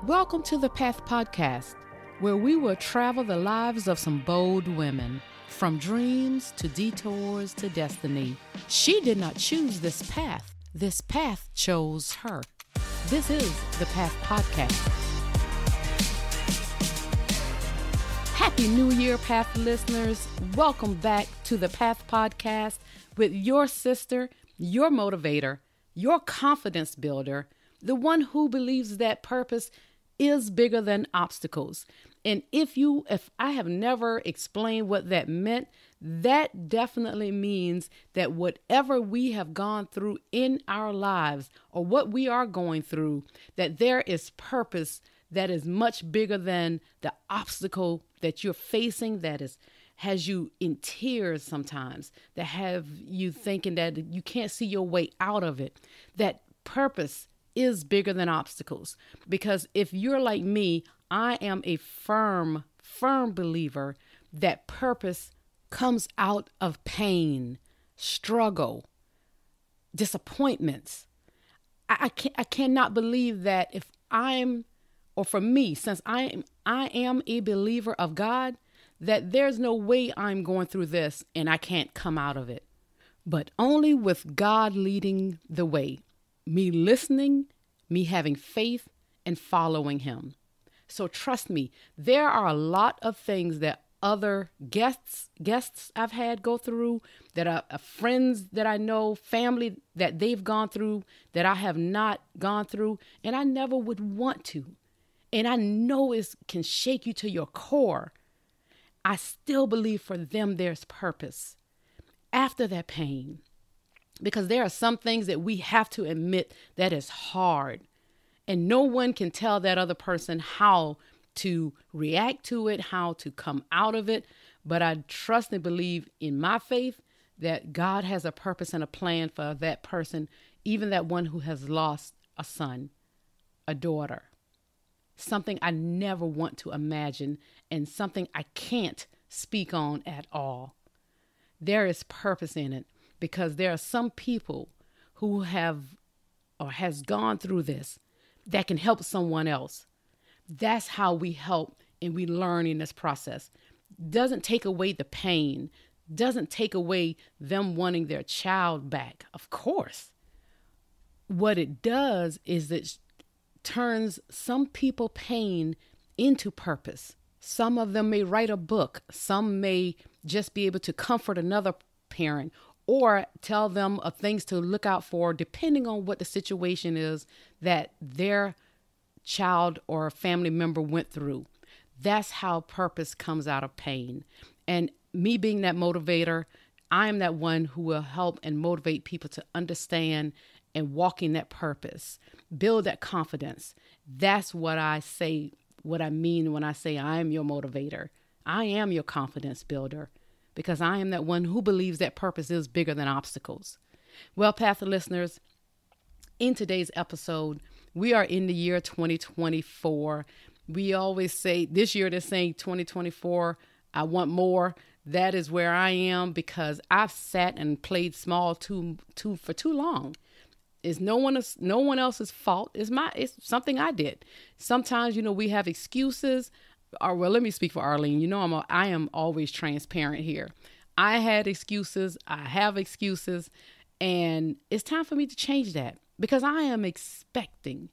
Welcome to the Path Podcast, where we will travel the lives of some bold women, from dreams to detours to destiny. She did not choose this path. This path chose her. This is the Path Podcast. Happy New Year, Path listeners. Welcome back to the Path Podcast with your sister, your motivator, your confidence builder, the one who believes that purpose is bigger than obstacles. And if I have never explained what that meant, that definitely means that whatever we have gone through in our lives or what we are going through, that there is purpose that is much bigger than the obstacle that you're facing, has you in tears sometimes, that have you thinking that you can't see your way out of it. That purpose is bigger than obstacles. Because if you're like me, I am a firm believer that purpose comes out of pain, struggle, disappointments. I cannot believe that for me, since I am a believer of God, that there's no way I'm going through this and I can't come out of it. But only with God leading the way. Me listening, me having faith, and following him. So trust me, there are a lot of things that other guests I've had go through, that are friends that I know, family that they've gone through, that I have not gone through, and I never would want to. And I know it can shake you to your core. I still believe for them there's purpose after that pain. Because there are some things that we have to admit that is hard. And no one can tell that other person how to react to it, how to come out of it. But I trust and believe in my faith that God has a purpose and a plan for that person, even that one who has lost a son, a daughter. Something I never want to imagine and something I can't speak on at all. There is purpose in it. Because there are some people who has gone through this that can help someone else. That's how we help and we learn in this process. Doesn't take away the pain. Doesn't take away them wanting their child back. Of course. What it does is it turns some people pain into purpose. Some of them may write a book. Some may just be able to comfort another parent or tell them of things to look out for, depending on what the situation is that their child or family member went through. That's how purpose comes out of pain. And me being that motivator, I am that one who will help and motivate people to understand and walk in that purpose, build that confidence. That's what I say, what I mean when I say I am your motivator. I am your confidence builder. Because I am that one who believes that purpose is bigger than obstacles. Well, Path listeners, in today's episode, we are in the year 2024. We always say this year they're saying 2024, I want more. That is where I am because I've sat and played small for too long. It's no one else's fault. It's something I did. Sometimes, we have excuses. Or, well, let me speak for Arlene. I am always transparent here. I had excuses. I have excuses. And it's time for me to change that because I am expecting.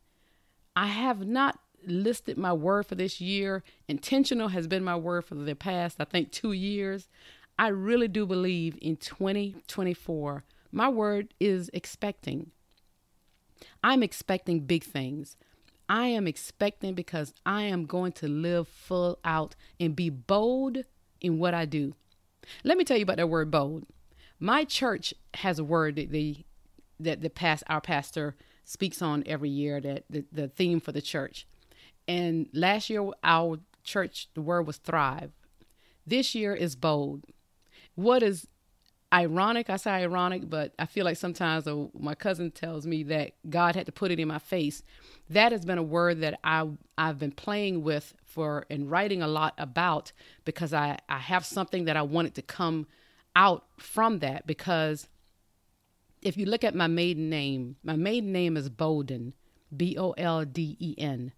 I have not listed my word for this year. Intentional has been my word for the past, 2 years. I really do believe in 2024. My word is expecting. I'm expecting big things. I am expecting because I am going to live full out and be bold in what I do. Let me tell you about that word bold. My church has a word that our pastor speaks on every year, that the theme for the church. And last year, our church, the word was thrive. This year is bold. What is ironic? I say ironic, but I feel like sometimes my cousin tells me that God had to put it in my face. That has been a word that I've been playing with and writing a lot about because I have something that I wanted to come out from that. Because if you look at my maiden name is Bolden, Bolden.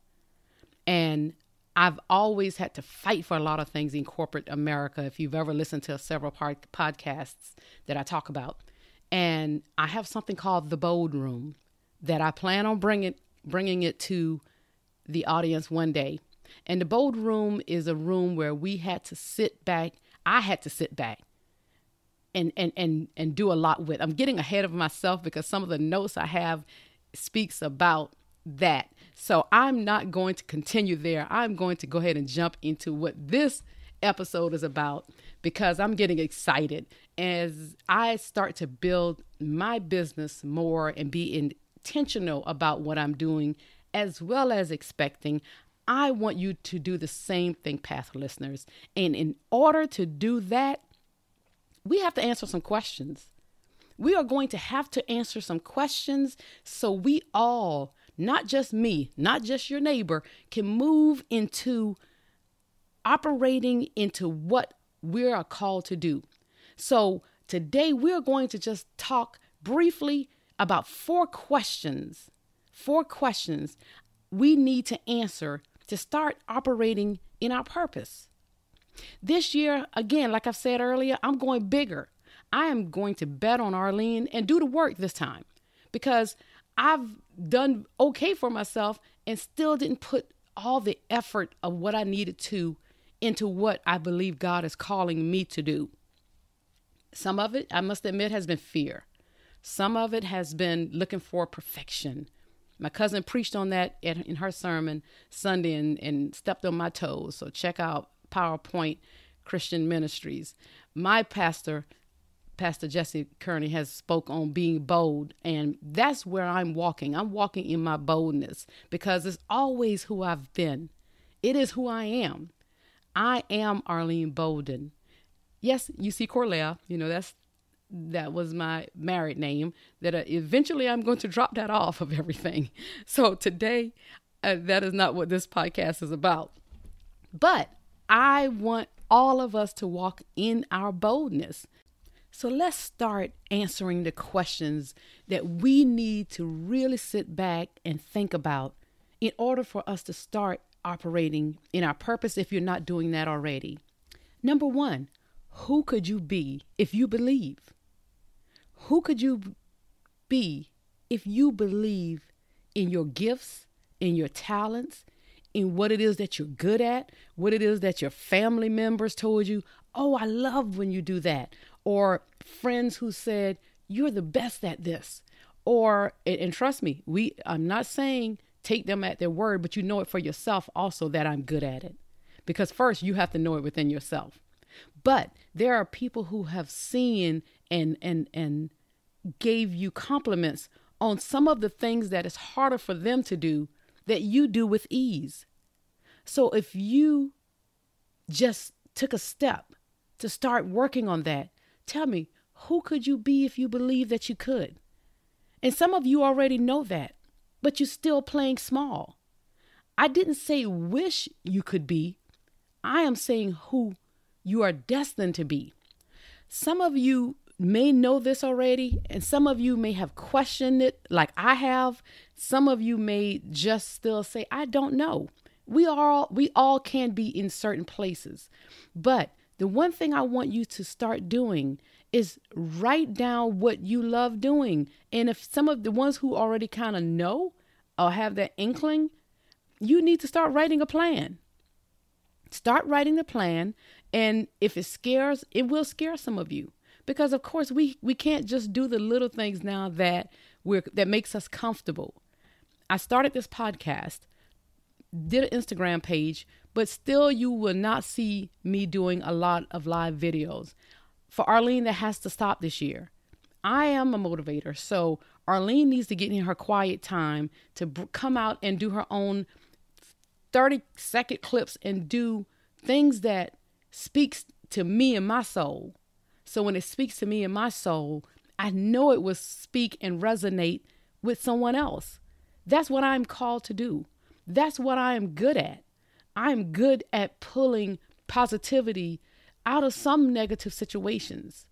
And I've always had to fight for a lot of things in corporate America. If you've ever listened to several podcasts that I talk about. And I have something called the Bold Room that I plan on bringing it to the audience one day. And the Bold Room is a room where we had to sit back. I had to sit back and do a lot with. I'm getting ahead of myself because some of the notes I have speaks about that. So I'm not going to continue there. I'm going to go ahead and jump into what this episode is about, because I'm getting excited as I start to build my business more and be intentional about what I'm doing, as well as expecting. I want you to do the same thing, Path listeners. And in order to do that, we have to answer some questions. We are going to have to answer some questions so we all, not just me, not just your neighbor, can move into operating into what we are called to do. So today we're going to just talk briefly about 4 questions we need to answer to start operating in our purpose. This year, again, like I've said earlier, I'm going bigger. I am going to bet on Arlene and do the work this time, because I've done okay for myself and still didn't put all the effort of what I needed to into what I believe God is calling me to do. Some of it, I must admit, has been fear. Some of it has been looking for perfection. My cousin preached on that in her sermon Sunday and stepped on my toes. So check out PowerPoint Christian Ministries. My pastor, Pastor Jesse Kearney, has spoke on being bold, and that's where I'm walking. I'm walking in my boldness because it's always who I've been. It is who I am. I am Arlene Bolden. Yes, you see Korleh, that was my married name, that eventually I'm going to drop that off of everything. So today, that is not what this podcast is about. But I want all of us to walk in our boldness. So let's start answering the questions that we need to really sit back and think about in order for us to start operating in our purpose if you're not doing that already. Number 1, who could you be if you believe? Who could you be if you believe in your gifts, in your talents, in what it is that you're good at, what it is that your family members told you, oh, I love when you do that, or friends who said, you're the best at this, or, and trust me, I'm not saying take them at their word, but you know it for yourself also that I'm good at it. Because first you have to know it within yourself. But there are people who have seen and gave you compliments on some of the things that is harder for them to do that you do with ease. So if you just took a step to start working on that, tell me, who could you be if you believe that you could? And some of you already know that, but you're still playing small. I didn't say wish you could be. I am saying who you are destined to be. Some of you may know this already, and some of you may have questioned it like I have. Some of you may just still say, I don't know. We all can be in certain places. But the one thing I want you to start doing is write down what you love doing. And if some of the ones who already kind of know or have that inkling, you need to start writing a plan. Start writing the plan. And if it scares, it will scare some of you. Because, of course, we can't just do the little things now that makes us comfortable. I started this podcast, did an Instagram page, but still you will not see me doing a lot of live videos. For Arlene, that has to stop this year. I am a motivator, so Arlene needs to get in her quiet time to come out and do her own 30-second clips and do things that speaks to me and my soul. So when it speaks to me and my soul, I know it will speak and resonate with someone else. That's what I'm called to do. That's what I am good at. I'm good at pulling positivity out of some negative situations.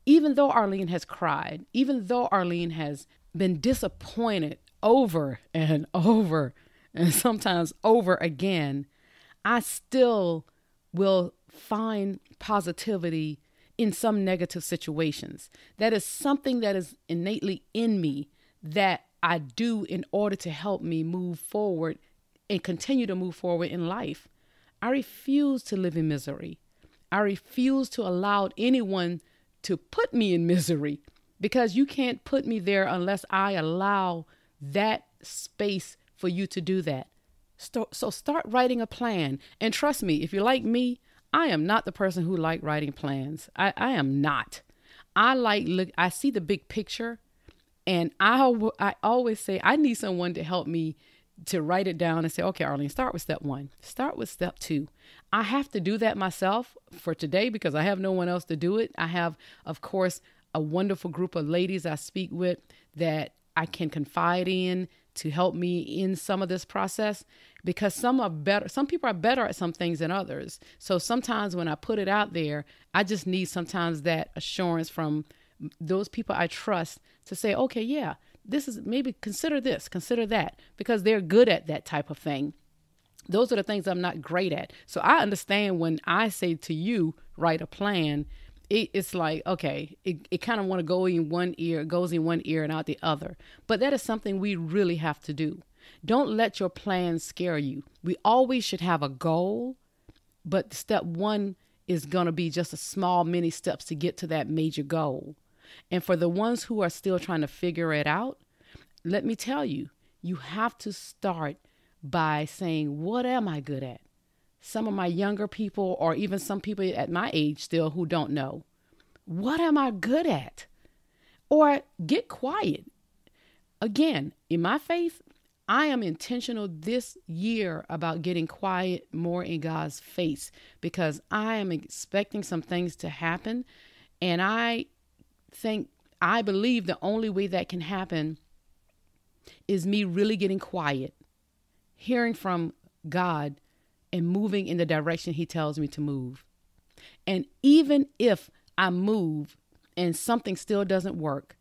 Even though Arlene has cried, even though Arlene has been disappointed over and over and sometimes over again, I still will find positivity in some negative situations. That is something that is innately in me that I do in order to help me move forward and continue to move forward in life. I refuse to live in misery. I refuse to allow anyone to put me in misery, because you can't put me there unless I allow that space for you to do that. So start writing a plan. And trust me, if you're like me, I am not the person who like writing plans. I am not. I see the big picture, and I always say I need someone to help me to write it down and say, okay, Arlene, start with step 1. Start with step 2. I have to do that myself for today because I have no one else to do it. I have, of course, a wonderful group of ladies I speak with that I can confide in to help me in some of this process, because some people are better at some things than others. So sometimes when I put it out there, I just need sometimes that assurance from those people I trust to say, okay, yeah, this is, maybe consider this, consider that, because they're good at that type of thing. Those are the things I'm not great at. So I understand when I say to you, write a plan, it's like, okay, it kind of want to go in one ear, it goes in one ear and out the other. But that is something we really have to do. Don't let your plan scare you. We always should have a goal, but step 1 is going to be just a small mini steps to get to that major goal. And for the ones who are still trying to figure it out, let me tell you, you have to start by saying, what am I good at? Some of my younger people, or even some people at my age still who don't know, what am I good at? Or get quiet. Again, in my faith, I am intentional this year about getting quiet more in God's face, because I am expecting some things to happen. And I believe the only way that can happen is me really getting quiet, hearing from God, and moving in the direction he tells me to move. And even if I move and something still doesn't work,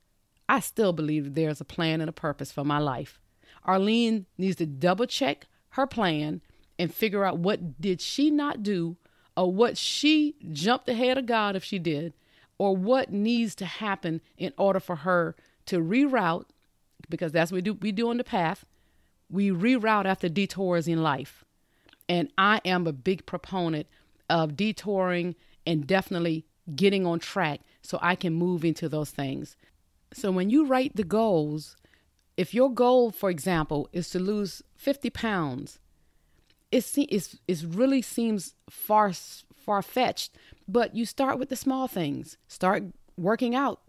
I still believe there's a plan and a purpose for my life. Arlene needs to double check her plan and figure out what did she not do, or what she jumped ahead of God if she did, or what needs to happen in order for her to reroute, because that's what we do on the path. We reroute after detours in life. And I am a big proponent of detouring and definitely getting on track so I can move into those things. So when you write the goals, if your goal, for example, is to lose 50 pounds, it really seems far-fetched, but you start with the small things. Start working out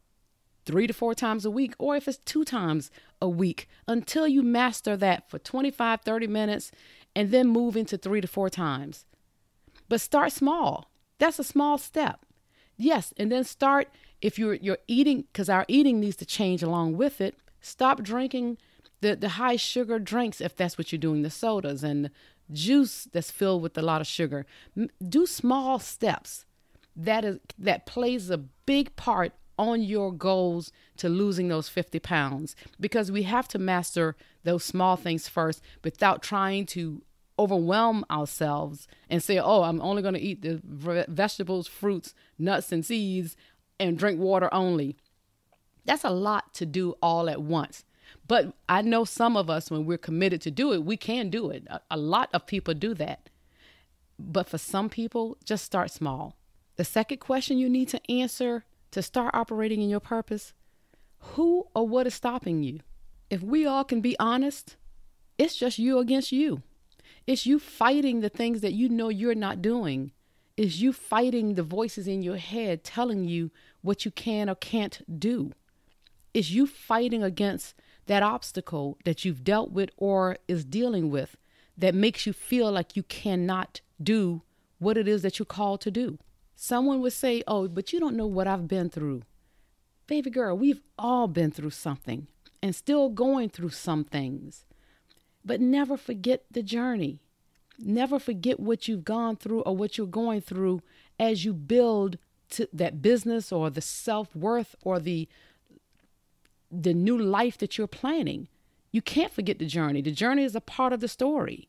3 to 4 times a week, or if it's 2 times a week, until you master that for 25, 30 minutes, and then move into 3 to 4 times. But start small. That's a small step. Yes, and then start, if you're eating, because our eating needs to change along with it, stop drinking the high sugar drinks if that's what you're doing, the sodas and the juice that's filled with a lot of sugar. Do small steps. That plays a big part on your goals to losing those 50 pounds, because we have to master those small things first without trying to overwhelm ourselves and say, oh, I'm only going to eat the vegetables, fruits, nuts, and seeds and drink water only. That's a lot to do all at once. But I know some of us, when we're committed to do it, we can do it. A lot of people do that. But for some people, just start small. The second question you need to answer to start operating in your purpose: who or what is stopping you? If we all can be honest, it's just you against you. It's you fighting the things that you know you're not doing. It's you fighting the voices in your head telling you what you can or can't do. It's you fighting against that obstacle that you've dealt with or is dealing with that makes you feel like you cannot do what it is that you're called to do. Someone would say, oh, but you don't know what I've been through. Baby girl, we've all been through something and still going through some things. But never forget the journey. Never forget what you've gone through or what you're going through as you build to that business or the self-worth or the new life that you're planning. You can't forget the journey. The journey is a part of the story.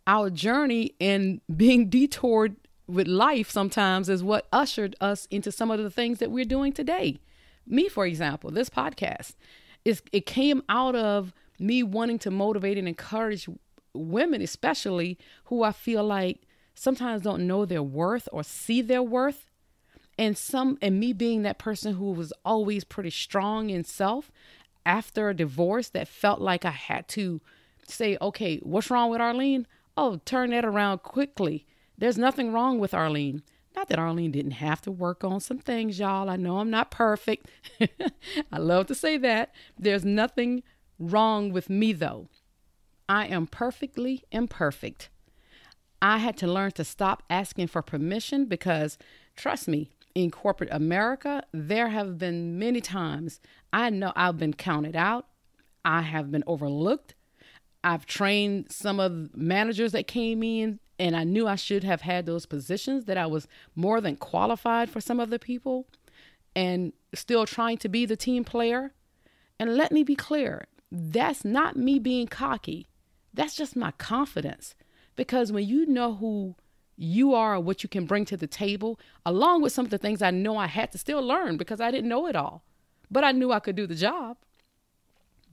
Our journey in being detoured with life sometimes is what ushered us into some of the things that we're doing today. Me, for example, this podcast, it came out of me wanting to motivate and encourage women, especially who I feel like sometimes don't know their worth or see their worth. And me being that person who was always pretty strong in self after a divorce that felt like I had to say, okay, what's wrong with Arlene? Oh, turn that around quickly. There's nothing wrong with Arlene. Not that Arlene didn't have to work on some things, y'all. I know I'm not perfect. I love to say that. There's nothing wrong with me, though. I am perfectly imperfect. I had to learn to stop asking for permission because, trust me, in corporate America, there have been many times I know I've been counted out. I have been overlooked. I've trained some of the managers that came in, and I knew I should have had those positions, that I was more than qualified for some of the people, and still trying to be the team player. And let me be clear, that's not me being cocky. That's just my confidence. Because when you know who you are, what you can bring to the table, along with some of the things I know I had to still learn because I didn't know it all, but I knew I could do the job.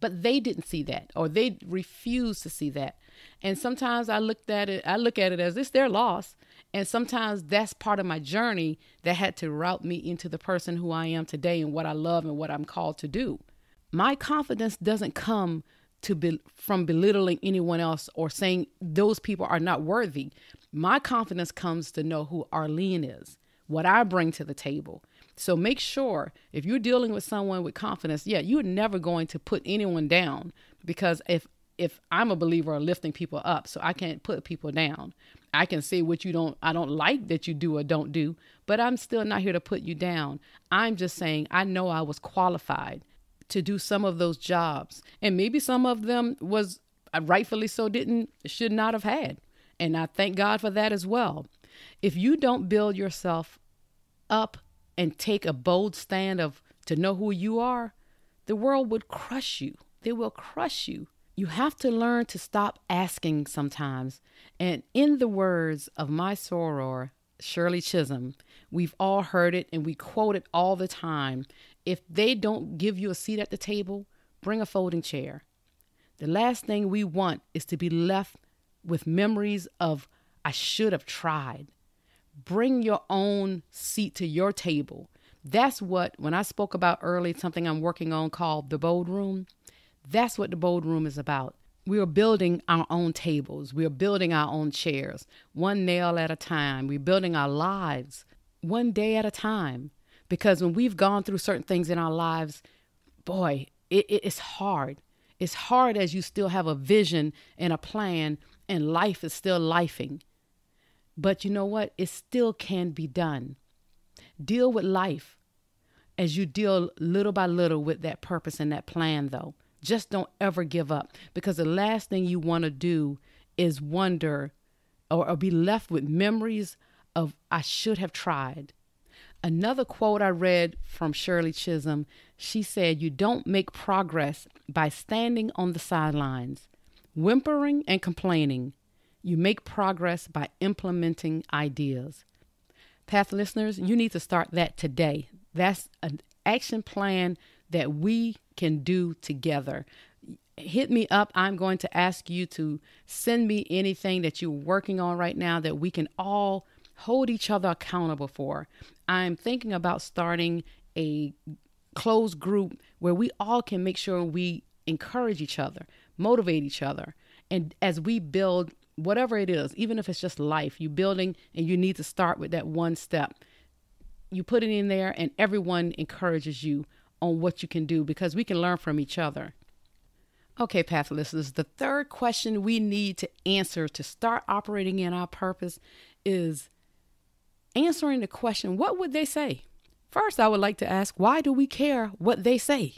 But they didn't see that, or they refused to see that. And sometimes I look at it as it's their loss. And sometimes that's part of my journey that had to route me into the person who I am today and what I love and what I'm called to do. My confidence doesn't come from belittling anyone else or saying those people are not worthy. My confidence comes to know who Arlene is, what I bring to the table. So make sure if you're dealing with someone with confidence, you're never going to put anyone down, because if I'm a believer of lifting people up, so I can't put people down. I can say what I don't like that you do or don't do, but I'm still not here to put you down. I'm just saying I know I was qualified to do some of those jobs, and maybe some of them was rightfully so should not have had. And I thank God for that as well. If you don't build yourself up and take a bold stand to know who you are, the world would crush you. They will crush you. You have to learn to stop asking sometimes. And in the words of my soror, Shirley Chisholm, we've all heard it and we quote it all the time. If they don't give you a seat at the table, bring a folding chair. The last thing we want is to be left with memories of, I should have tried. Bring your own seat to your table. That's what, when I spoke about earlier, something I'm working on called the Bold Room, that's what the Bold Room is about. We are building our own tables. We are building our own chairs, one nail at a time. We're building our lives one day at a time. Because when we've gone through certain things in our lives, boy, it's hard. It's hard as you still have a vision and a plan, and life is still lifing. But you know what? It still can be done. Deal with life as you deal little by little with that purpose and that plan, though. Just don't ever give up, because the last thing you want to do is wonder or be left with memories of, I should have tried. Another quote I read from Shirley Chisholm, she said, you don't make progress by standing on the sidelines, whimpering and complaining. You make progress by implementing ideas. Path listeners, you need to start that today. That's an action plan that we can do together. Hit me up. I'm going to ask you to send me anything that you're working on right now that we can all hold each other accountable for. I'm thinking about starting a closed group where we all can make sure we encourage each other, motivate each other. And as we build whatever it is, even if it's just life, you building, and you need to start with that one step. You put it in there and everyone encourages you on what you can do, because we can learn from each other. Okay, Path listeners, the third question we need to answer to start operating in our purpose is answering the question, what would they say? First, I would like to ask, why do we care what they say?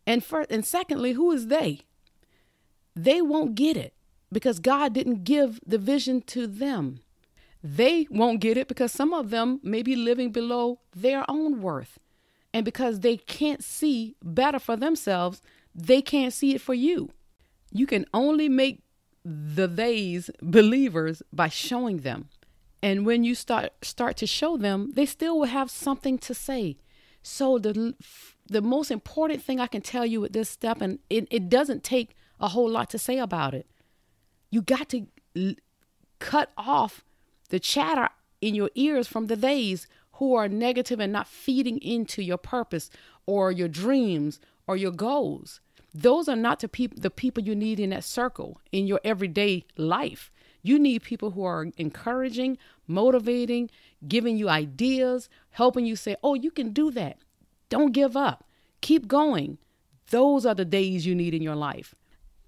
And secondly, who is they? They won't get it because God didn't give the vision to them. They won't get it because some of them may be living below their own worth. And because they can't see better for themselves, they can't see it for you. You can only make the theys believers by showing them. And when you start to show them, they still will have something to say. So the most important thing I can tell you with this step, and it doesn't take a whole lot to say about it. You got to cut off the chatter in your ears from the theys who are negative and not feeding into your purpose or your dreams or your goals. Those are not the people you need in that circle in your everyday life. You need people who are encouraging, motivating, giving you ideas, helping you say, oh, you can do that. Don't give up. Keep going. Those are the days you need in your life.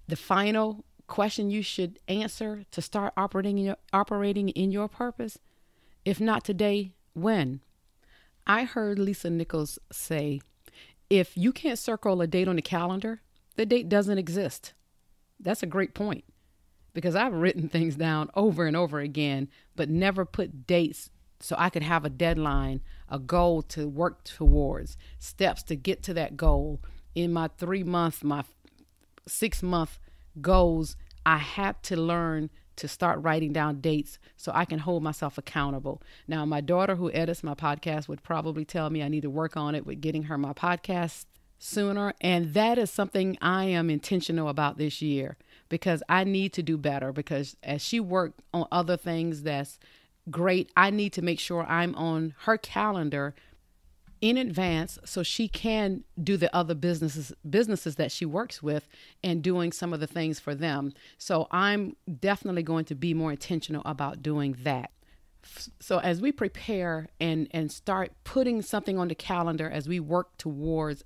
The final question you should answer to start operating in your purpose, if not today, when? I heard Lisa Nichols say, if you can't circle a date on the calendar, the date doesn't exist. That's a great point, because I've written things down over and over again, but never put dates so I could have a deadline, a goal to work towards, steps to get to that goal. In my 3-month, my 6-month goals, I had to learn to start writing down dates so I can hold myself accountable. Now, my daughter who edits my podcast would probably tell me I need to work on it with getting her my podcast sooner. And that is something I am intentional about this year, because I need to do better, because as she worked on other things that's great, I need to make sure I'm on her calendar in advance so she can do the other businesses that she works with and doing some of the things for them. So I'm definitely going to be more intentional about doing that. So as we prepare and start putting something on the calendar as we work towards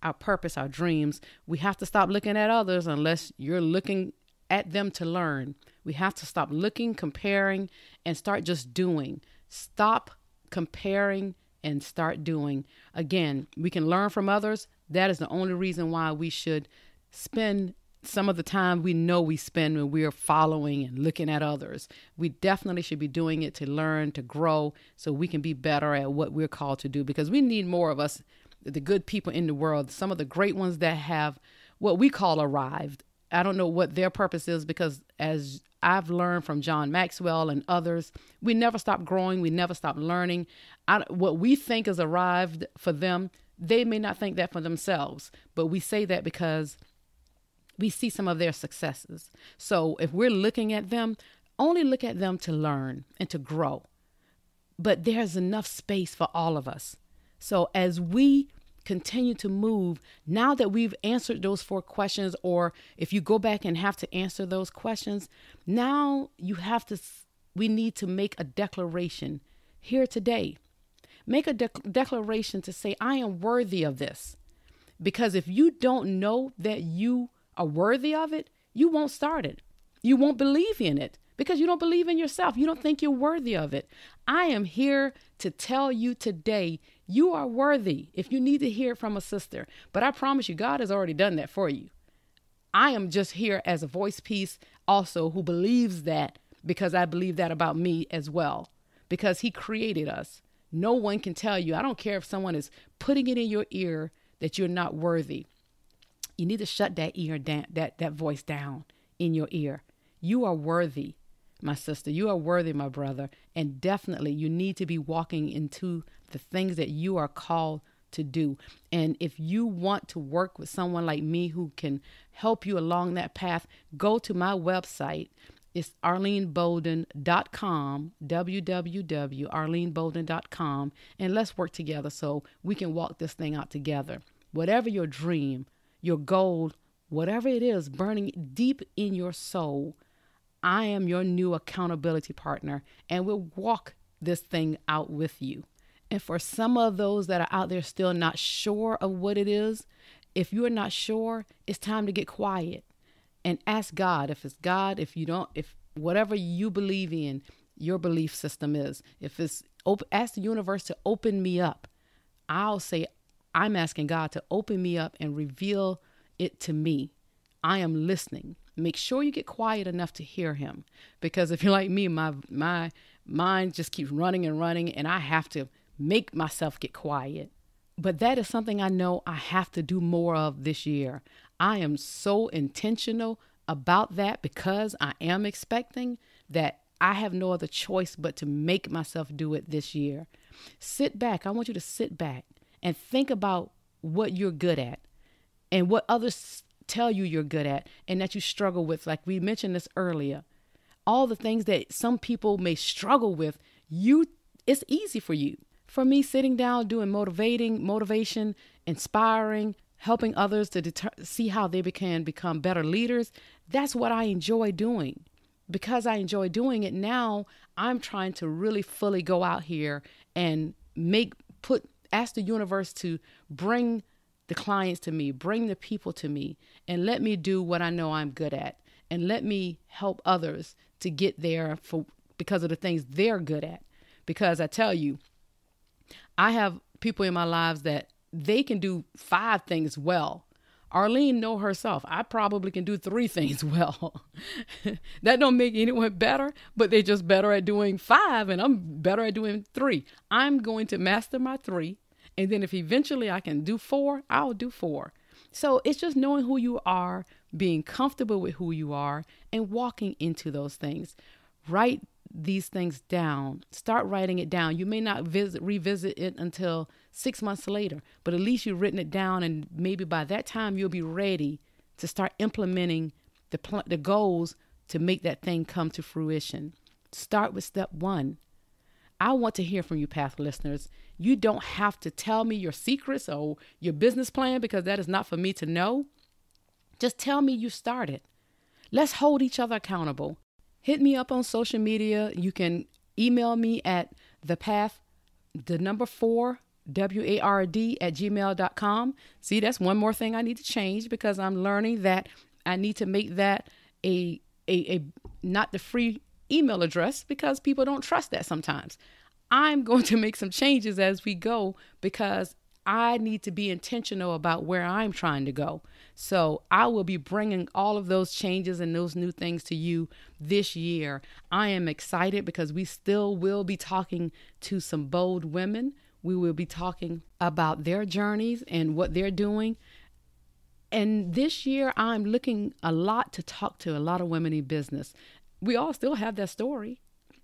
our purpose, our dreams, we have to stop looking at others unless you're looking at them to learn. We have to stop looking, comparing, and start just doing. Stop comparing and start doing. Again, we can learn from others. That is the only reason why we should spend some of the time we know we spend when we are following and looking at others. We definitely should be doing it to learn, to grow, so we can be better at what we're called to do, because we need more of us, the good people in the world, some of the great ones that have what we call arrived. I don't know what their purpose is, because as I've learned from John Maxwell and others, we never stop growing. We never stop learning. What we think is arrived for them, they may not think that for themselves, but we say that because we see some of their successes. So if we're looking at them, only look at them to learn and to grow. But there's enough space for all of us. So as we continue to move, now that we've answered those 4 questions, or if you go back and have to answer those questions, now we need to make a declaration here today. Make a declaration to say, I am worthy of this. Because if you don't know that you are worthy of it, you won't start it. You won't believe in it because you don't believe in yourself. You don't think you're worthy of it. I am here to tell you today, you are worthy. If you need to hear it from a sister, but I promise you, God has already done that for you. I am just here as a voice piece also who believes that, because I believe that about me as well, because he created us. No one can tell you. I don't care if someone is putting it in your ear that you're not worthy. You need to shut that ear down, that voice down in your ear. You are worthy, my sister. You are worthy, my brother. And definitely you need to be walking into the things that you are called to do. And if you want to work with someone like me who can help you along that path, go to my website. It's arlenebolden.com, www.arlenebolden.com, and let's work together so we can walk this thing out together. Whatever your dream, your goal, whatever it is burning deep in your soul, I am your new accountability partner, and we'll walk this thing out with you. And for some of those that are out there still not sure of what it is, if you're not sure, it's time to get quiet and ask God. If it's God, if whatever you believe in, your belief system is, if it's ask the universe to open me up. I'll say, I'm asking God to open me up and reveal it to me. I am listening. Make sure you get quiet enough to hear him. Because if you're like me, my mind just keeps running and running, and I have to make myself get quiet. But that is something I know I have to do more of this year. I am so intentional about that because I am expecting that I have no other choice but to make myself do it this year. Sit back. I want you to sit back and think about what you're good at and what others tell you you're good at and that you struggle with. Like we mentioned this earlier, all the things that some people may struggle with, it's easy for you. For me, sitting down, doing motivation, inspiring, helping others to see how they can become better leaders, that's what I enjoy doing. Because I enjoy doing it now, I'm trying to really fully go out here and ask the universe to bring the clients to me, bring the people to me, and let me do what I know I'm good at. And let me help others to get there because of the things they're good at. Because I tell you, I have people in my lives that they can do 5 things well. Arlene know herself. I probably can do 3 things well. That don't make anyone better, but they're just better at doing 5 and I'm better at doing 3. I'm going to master my 3. And then if eventually I can do 4, I'll do 4. So it's just knowing who you are, being comfortable with who you are, and walking into those things. Write these things down. Start writing it down. You may not revisit it until 6 months later, but at least you've written it down, and maybe by that time you'll be ready to start implementing the goals to make that thing come to fruition. Start with step 1. I want to hear from you, Path listeners. You don't have to tell me your secrets or your business plan because that is not for me to know. Just tell me you started. Let's hold each other accountable. Hit me up on social media. You can email me at thepath, 4, ward@gmail.com. See, that's one more thing I need to change because I'm learning that I need to make that a not the free email address because people don't trust that sometimes. I'm going to make some changes as we go because I need to be intentional about where I'm trying to go. So I will be bringing all of those changes and those new things to you this year. I am excited because we still will be talking to some bold women. We will be talking about their journeys and what they're doing. And this year, I'm looking a lot to talk to a lot of women in business. We all still have that story.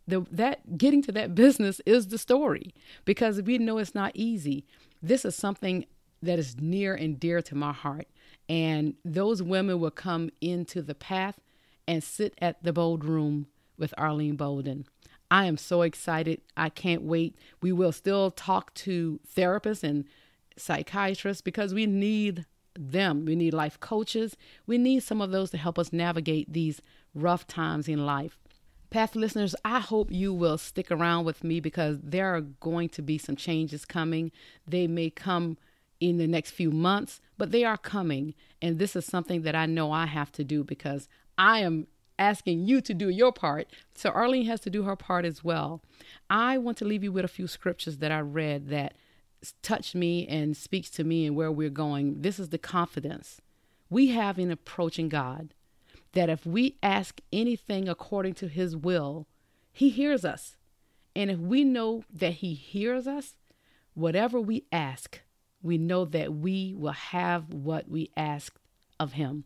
That getting to that business is the story because we know it's not easy. This is something that is near and dear to my heart. And those women will come into the path and sit at the Bold Room with Arlene Bolden. I am so excited. I can't wait. We will still talk to therapists and psychiatrists because we need them. We need life coaches. We need some of those to help us navigate these rough times in life. Path listeners, I hope you will stick around with me because there are going to be some changes coming. They may come in the next few months, but they are coming. And this is something that I know I have to do because I am asking you to do your part. So Arlene has to do her part as well. I want to leave you with a few scriptures that I read that touched me and speaks to me and where we're going. This is the confidence we have in approaching God, that if we ask anything according to his will, he hears us. And if we know that he hears us, whatever we ask, we know that we will have what we ask of him.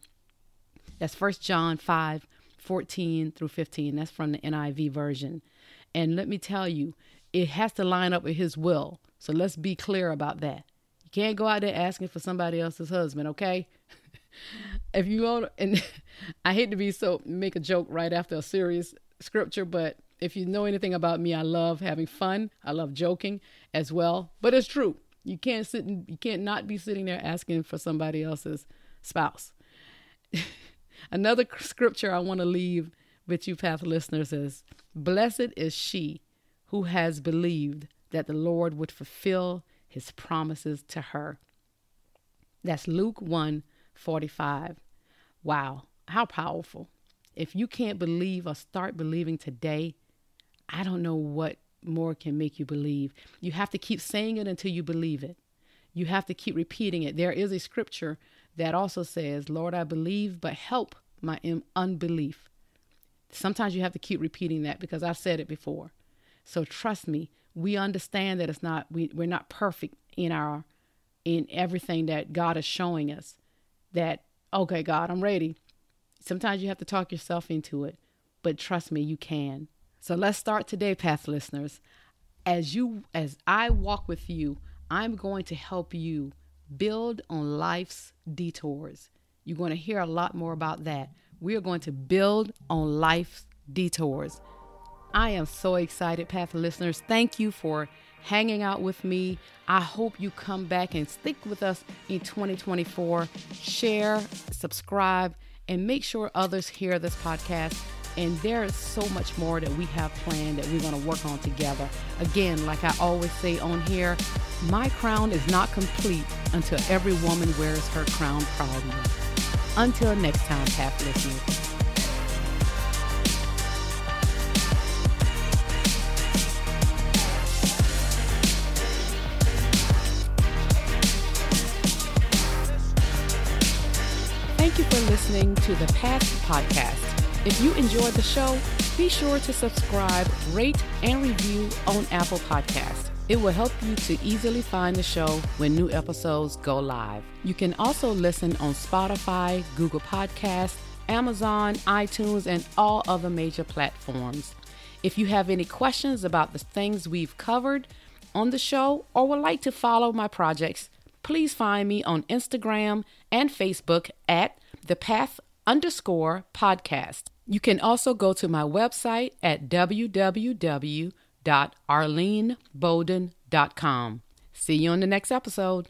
That's 1 John 5:14-15. That's from the NIV version. And let me tell you, it has to line up with his will. So let's be clear about that. You can't go out there asking for somebody else's husband, okay? If you want, and I hate to make a joke right after a serious scripture, but if you know anything about me, I love having fun. I love joking as well, but it's true. You can't not be sitting there asking for somebody else's spouse. Another scripture I want to leave with you, Path listeners, is blessed is she who has believed that the Lord would fulfill his promises to her. That's Luke 1:45. Wow, how powerful. If you can't believe or start believing today, I don't know what more can make you believe. You have to keep saying it until you believe it. You have to keep repeating it. There is a scripture that also says, Lord, I believe, but help my unbelief. Sometimes you have to keep repeating that because I've said it before. So trust me, we understand that we're not perfect in everything that God is showing us. That Okay, God, I'm ready. Sometimes you have to talk yourself into it, but trust me, you can. So let's start today, Path listeners. As I walk with you, I'm going to help you build on life's detours. You're going to hear a lot more about that. We are going to build on life's detours. I am so excited, Path listeners. Thank you for hanging out with me. I hope you come back and stick with us in 2024. Share, subscribe, and make sure others hear this podcast. And there is so much more that we have planned that we're going to work on together. Again, like I always say on here, my crown is not complete until every woman wears her crown proudly. Until next time, Path listeners. Thank you for listening to the Path Podcast. If you enjoyed the show, be sure to subscribe, rate, and review on Apple Podcasts. It will help you to easily find the show when new episodes go live. You can also listen on Spotify, Google Podcasts, Amazon, iTunes, and all other major platforms. If you have any questions about the things we've covered on the show or would like to follow my projects, please find me on Instagram and Facebook at thepath_podcast. You can also go to my website at www.arlenebolden.com. See you on the next episode.